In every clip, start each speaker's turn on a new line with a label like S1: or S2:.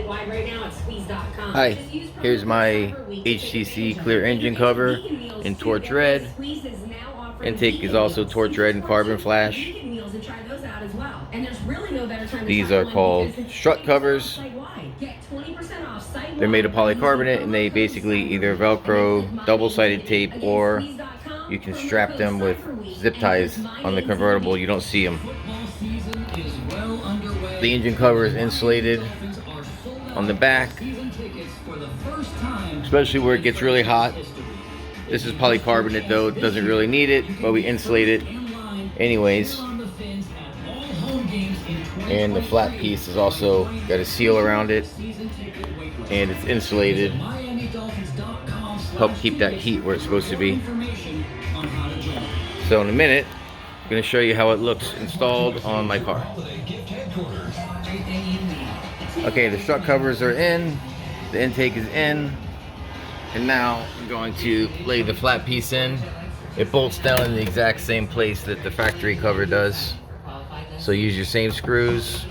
S1: Hi, here's my HTC clear engine cover in torch red. Intake is also torch red and carbon flash. These are called strut covers. They're made of polycarbonate and they basically either Velcro, double-sided tape, or you can strap them with zip ties on the convertible. You don't see them. The engine cover is insulated on the back, especially where it gets really hot. This is polycarbonate though, it doesn't really need it, but we insulate it anyways. And the flat piece has also got a seal around it, and it's insulated. Help keep that heat where it's supposed to be. So in a minute, I'm going to show you how it looks installed on my car. Okay, the strut covers are in, the intake is in, and now I'm going to lay the flat piece in. It bolts down in the exact same place that the factory cover does. So use your same screws.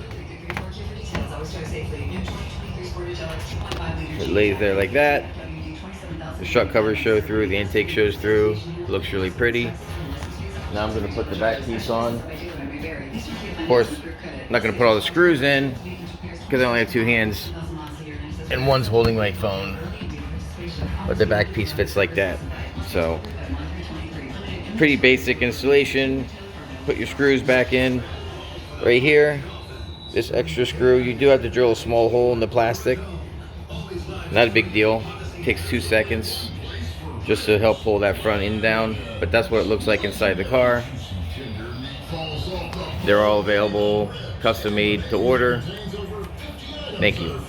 S1: It lays there like that. The strut covers show through, the intake shows through. It looks really pretty. Now I'm going to put the back piece on. Of course, I'm not going to put all the screws in because I only have two hands and one's holding my phone. But the back piece fits like that. So, pretty basic installation. Put your screws back in. Right here, this extra screw, you do have to drill a small hole in the plastic. Not a big deal. It takes 2 seconds just to help pull that front end down. But that's what it looks like inside the car. They're all available, custom made to order. Thank you.